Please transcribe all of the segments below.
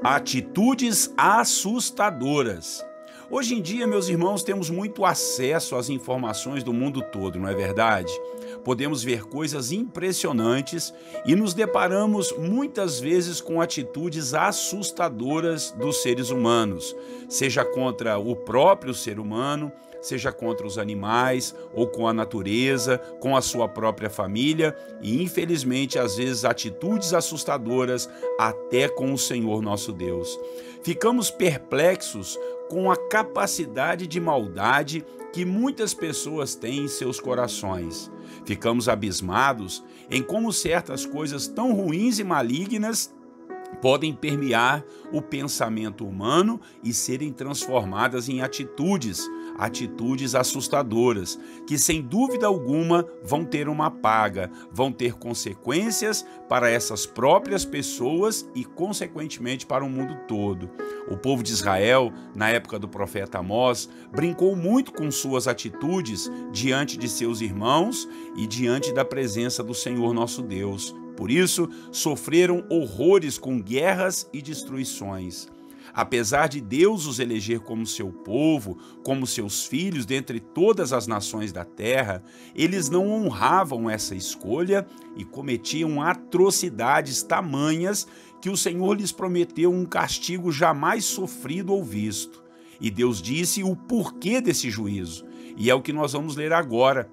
Atitudes assustadoras. Hoje em dia, meus irmãos, temos muito acesso às informações do mundo todo, não é verdade? Podemos ver coisas impressionantes e nos deparamos muitas vezes com atitudes assustadoras dos seres humanos, seja contra o próprio ser humano, seja contra os animais ou com a natureza, com a sua própria família e, infelizmente, às vezes atitudes assustadoras até com o Senhor nosso Deus. Ficamos perplexos com a capacidade de maldade que muitas pessoas têm em seus corações. Ficamos abismados em como certas coisas tão ruins e malignas podem permear o pensamento humano e serem transformadas em atitudes assustadoras, que sem dúvida alguma vão ter uma paga, vão ter consequências para essas próprias pessoas e, consequentemente, para o mundo todo. O povo de Israel, na época do profeta Amós, brincou muito com suas atitudes diante de seus irmãos e diante da presença do Senhor nosso Deus. Por isso, sofreram horrores com guerras e destruições. Apesar de Deus os eleger como seu povo, como seus filhos dentre todas as nações da terra, eles não honravam essa escolha e cometiam atrocidades tamanhas que o Senhor lhes prometeu um castigo jamais sofrido ou visto. E Deus disse o porquê desse juízo, e é o que nós vamos ler agora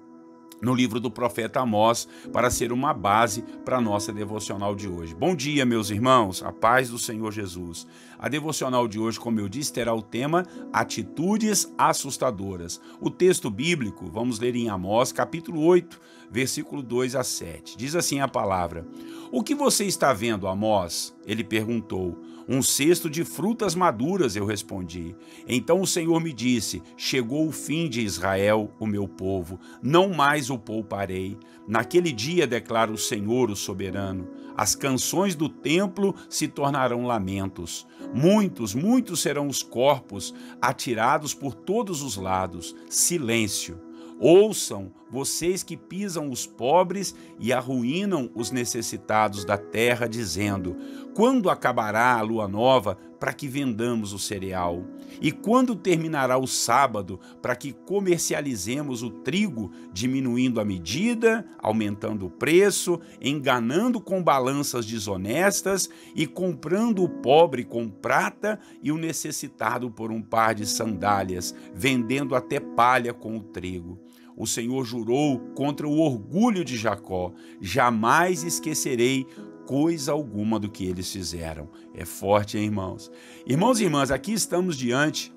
no livro do profeta Amós, para ser uma base para a nossa devocional de hoje. Bom dia, meus irmãos, a paz do Senhor Jesus. A devocional de hoje, como eu disse, terá o tema Atitudes Assustadoras. O texto bíblico, vamos ler em Amós, capítulo 8, versículo 2 a 7. Diz assim a palavra: O que você está vendo, Amós? Ele perguntou. Um cesto de frutas maduras, eu respondi. Então o Senhor me disse: chegou o fim de Israel, o meu povo, não mais o pouparei. Naquele dia, declara o Senhor, o soberano, as canções do templo se tornarão lamentos. Muitos, muitos serão os corpos atirados por todos os lados. Silêncio. Ouçam, vocês que pisam os pobres e arruinam os necessitados da terra, dizendo: quando acabará a lua nova para que vendamos o cereal? E quando terminará o sábado para que comercializemos o trigo, diminuindo a medida, aumentando o preço, enganando com balanças desonestas e comprando o pobre com prata e o necessitado por um par de sandálias, vendendo até palha com o trigo? O Senhor jurou contra o orgulho de Jacó: jamais esquecerei coisa alguma do que eles fizeram. É forte, hein, irmãos? Irmãos e irmãs, aqui estamos diante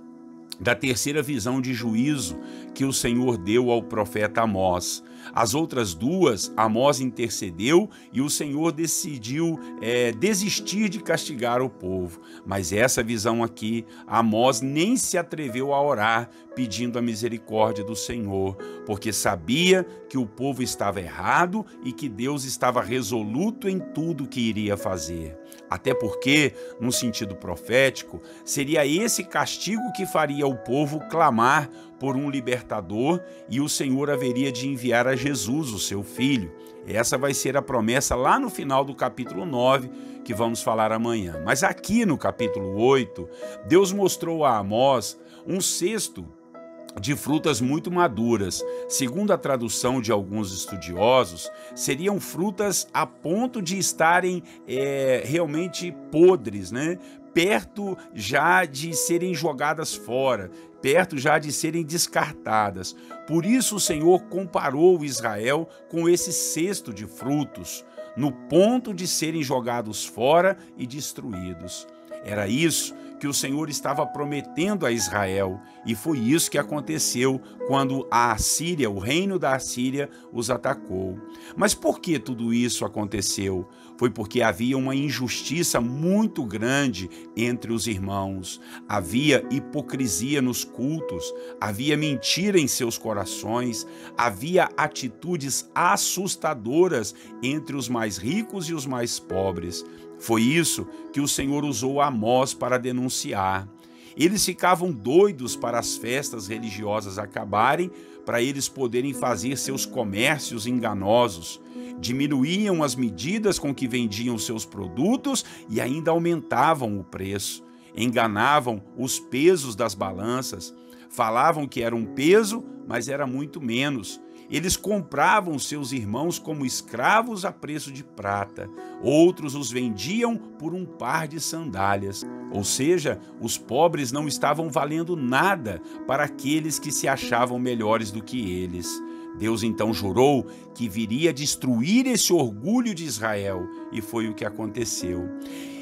da terceira visão de juízo que o Senhor deu ao profeta Amós. As outras duas, Amós intercedeu e o Senhor decidiu desistir de castigar o povo. Mas essa visão aqui, Amós nem se atreveu a orar pedindo a misericórdia do Senhor, porque sabia que o povo estava errado e que Deus estava resoluto em tudo que iria fazer. Até porque, no sentido profético, seria esse castigo que faria o povo clamar por um libertador e o Senhor haveria de enviar a Jesus, o seu filho. Essa vai ser a promessa lá no final do capítulo 9, que vamos falar amanhã. Mas aqui no capítulo 8, Deus mostrou a Amós um cesto de frutas muito maduras. Segundo a tradução de alguns estudiosos, seriam frutas a ponto de estarem realmente podres, né? Perto já de serem jogadas fora, perto já de serem descartadas. Por isso o Senhor comparou Israel com esse cesto de frutos, no ponto de serem jogados fora e destruídos. Era isso que o Senhor estava prometendo a Israel, e foi isso que aconteceu quando a Assíria, o reino da Assíria, os atacou. Mas por que tudo isso aconteceu? Foi porque havia uma injustiça muito grande entre os irmãos, havia hipocrisia nos cultos, havia mentira em seus corações, havia atitudes assustadoras entre os mais ricos e os mais pobres. Foi isso que o Senhor usou Amós para denunciar. Eles ficavam doidos para as festas religiosas acabarem, para eles poderem fazer seus comércios enganosos. Diminuíam as medidas com que vendiam seus produtos e ainda aumentavam o preço. Enganavam os pesos das balanças. Falavam que era um peso, mas era muito menos. Eles compravam seus irmãos como escravos a preço de prata. Outros os vendiam por um par de sandálias. Ou seja, os pobres não estavam valendo nada para aqueles que se achavam melhores do que eles. Deus então jurou que viria destruir esse orgulho de Israel, e foi o que aconteceu.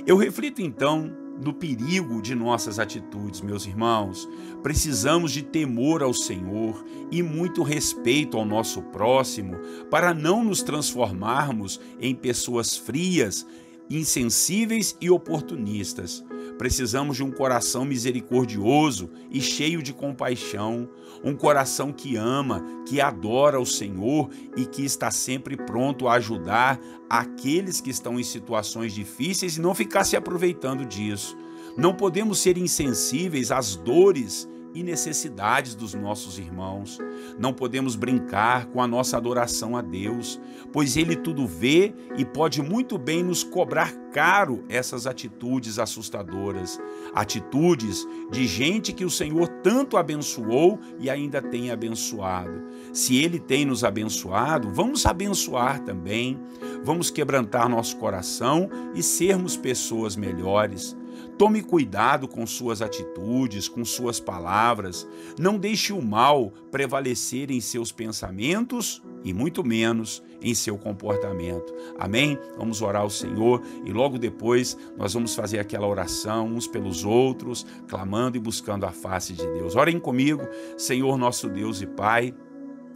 Eu reflito então no perigo de nossas atitudes, meus irmãos. Precisamos de temor ao Senhor e muito respeito ao nosso próximo para não nos transformarmos em pessoas frias, insensíveis e oportunistas. Precisamos de um coração misericordioso e cheio de compaixão, um coração que ama, que adora o Senhor e que está sempre pronto a ajudar aqueles que estão em situações difíceis e não ficar se aproveitando disso. Não podemos ser insensíveis às dores e necessidades dos nossos irmãos. Não podemos brincar com a nossa adoração a Deus, pois Ele tudo vê e pode muito bem nos cobrar caro essas atitudes assustadoras, atitudes de gente que o Senhor tanto abençoou e ainda tem abençoado. Se Ele tem nos abençoado, vamos abençoar também, vamos quebrantar nosso coração e sermos pessoas melhores. Tome cuidado com suas atitudes, com suas palavras. Não deixe o mal prevalecer em seus pensamentos e muito menos em seu comportamento. Amém? Vamos orar ao Senhor e logo depois nós vamos fazer aquela oração uns pelos outros, clamando e buscando a face de Deus. Orem comigo, Senhor nosso Deus e Pai.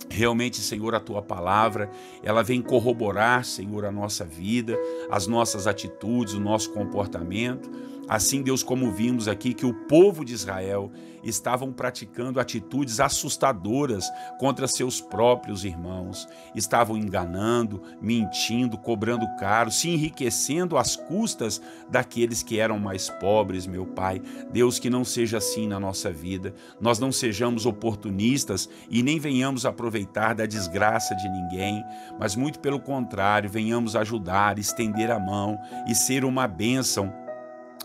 Realmente, Senhor, a Tua palavra, ela vem corroborar, Senhor, a nossa vida, as nossas atitudes, o nosso comportamento. Assim, Deus, como vimos aqui que o povo de Israel estavam praticando atitudes assustadoras contra seus próprios irmãos. Estavam enganando, mentindo, cobrando caro, se enriquecendo às custas daqueles que eram mais pobres, meu Pai. Deus, que não seja assim na nossa vida. Nós não sejamos oportunistas e nem venhamos aproveitar da desgraça de ninguém, mas muito pelo contrário, venhamos ajudar, estender a mão e ser uma bênção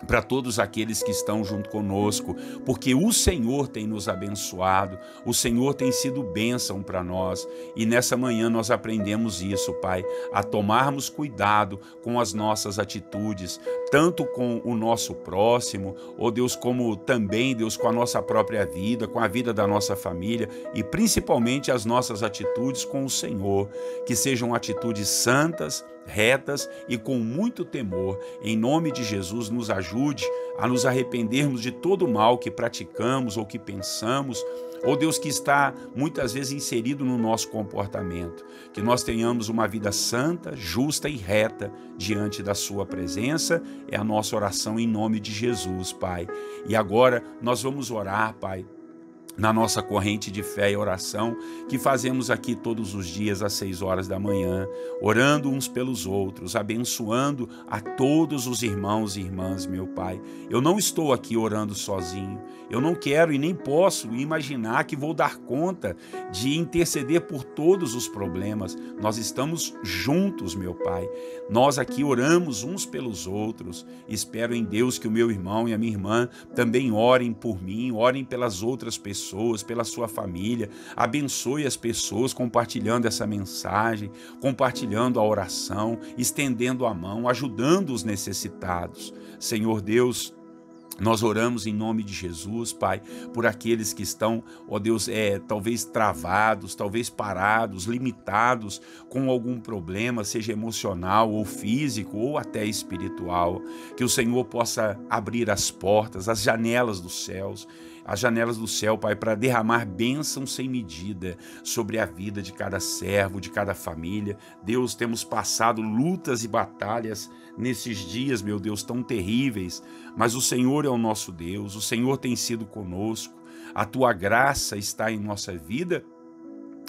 para todos aqueles que estão junto conosco, porque o Senhor tem nos abençoado, o Senhor tem sido bênção para nós, e nessa manhã nós aprendemos isso, Pai, a tomarmos cuidado com as nossas atitudes, tanto com o nosso próximo, ó Deus, como também, Deus, com a nossa própria vida, com a vida da nossa família, e principalmente as nossas atitudes com o Senhor, que sejam atitudes santas, retas e com muito temor. Em nome de Jesus, nos ajude a nos arrependermos de todo o mal que praticamos ou que pensamos, ou Deus, que está muitas vezes inserido no nosso comportamento. Que nós tenhamos uma vida santa, justa e reta diante da sua presença. É a nossa oração em nome de Jesus, Pai. E agora nós vamos orar, Pai, na nossa corrente de fé e oração, que fazemos aqui todos os dias às 6 horas da manhã, orando uns pelos outros, abençoando a todos os irmãos e irmãs, meu Pai. Eu não estou aqui orando sozinho, eu não quero e nem posso imaginar que vou dar conta de interceder por todos os problemas. Nós estamos juntos, meu Pai. Nós aqui oramos uns pelos outros. Espero em Deus que o meu irmão e a minha irmã também orem por mim, orem pelas outras pessoas, pela sua família. Abençoe as pessoas compartilhando essa mensagem, compartilhando a oração, estendendo a mão, ajudando os necessitados. Senhor Deus, nós oramos em nome de Jesus, Pai, por aqueles que estão, ó Deus, talvez travados, talvez parados, limitados com algum problema, seja emocional ou físico ou até espiritual. Que o Senhor possa abrir as portas, as janelas dos céus, Pai, para derramar bênção sem medida sobre a vida de cada servo, de cada família. Deus, temos passado lutas e batalhas nesses dias, meu Deus, tão terríveis, mas o Senhor é o nosso Deus, o Senhor tem sido conosco, a Tua graça está em nossa vida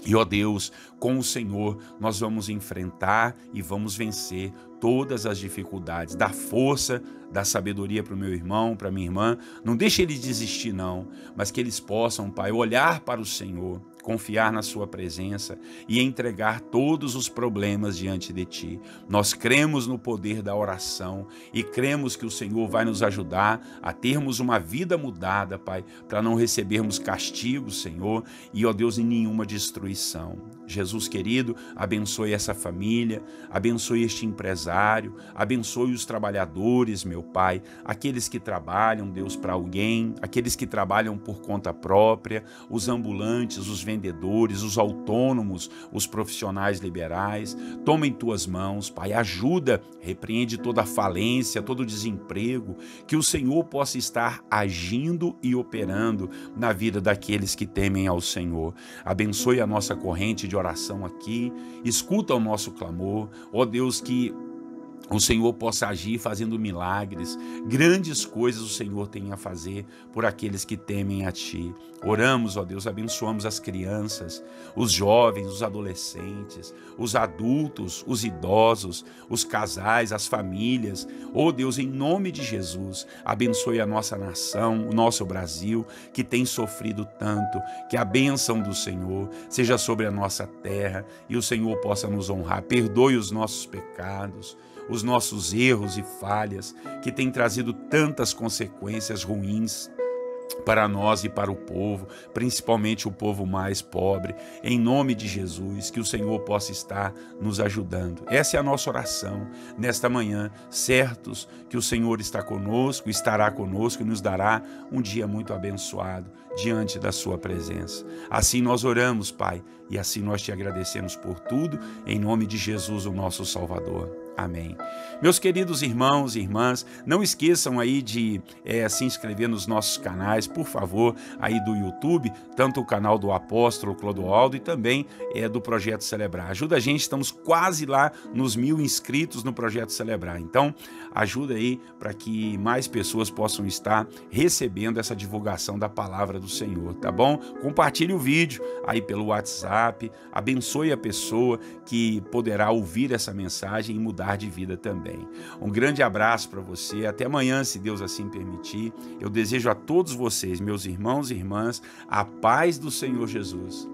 E, ó Deus, com o Senhor nós vamos enfrentar e vamos vencer todas as dificuldades. Dá força, dá sabedoria para o meu irmão, para a minha irmã. Não deixe eles desistir não, mas que eles possam, Pai, olhar para o Senhor, confiar na sua presença e entregar todos os problemas diante de Ti. Nós cremos no poder da oração e cremos que o Senhor vai nos ajudar a termos uma vida mudada, Pai, para não recebermos castigo, Senhor, e, ó Deus, em nenhuma destruição. Jesus querido, abençoe essa família, abençoe este empresário, abençoe os trabalhadores, meu Pai, aqueles que trabalham, Deus, para alguém, aqueles que trabalham por conta própria, os ambulantes, os vendedores, os autônomos, os profissionais liberais. Toma em tuas mãos, Pai, ajuda, repreende toda a falência, todo o desemprego, que o Senhor possa estar agindo e operando na vida daqueles que temem ao Senhor. Abençoe a nossa corrente de oração aqui, escuta o nosso clamor, ó Deus, que o Senhor possa agir fazendo milagres, grandes coisas o Senhor tem a fazer por aqueles que temem a Ti. Oramos, ó Deus, abençoamos as crianças, os jovens, os adolescentes, os adultos, os idosos, os casais, as famílias. Ó Deus, em nome de Jesus, abençoe a nossa nação, o nosso Brasil, que tem sofrido tanto, que a bênção do Senhor seja sobre a nossa terra e o Senhor possa nos honrar. Perdoe os nossos pecados, os nossos erros e falhas que têm trazido tantas consequências ruins para nós e para o povo, principalmente o povo mais pobre. Em nome de Jesus, que o Senhor possa estar nos ajudando. Essa é a nossa oração nesta manhã, certos que o Senhor está conosco, estará conosco e nos dará um dia muito abençoado diante da sua presença. Assim nós oramos, Pai, e assim nós te agradecemos por tudo, em nome de Jesus, o nosso Salvador. Amém. Meus queridos irmãos e irmãs, não esqueçam aí de se inscrever nos nossos canais, por favor, aí do YouTube, tanto o canal do Apóstolo Clodoaldo e também do Projeto Celebrar. Ajuda a gente, estamos quase lá nos 1000 inscritos no Projeto Celebrar. Então, ajuda aí para que mais pessoas possam estar recebendo essa divulgação da palavra do Senhor, tá bom? Compartilhe o vídeo aí pelo WhatsApp, abençoe a pessoa que poderá ouvir essa mensagem e mudar de vida também. Um grande abraço para você, até amanhã, se Deus assim permitir. Eu desejo a todos vocês, meus irmãos e irmãs, a paz do Senhor Jesus.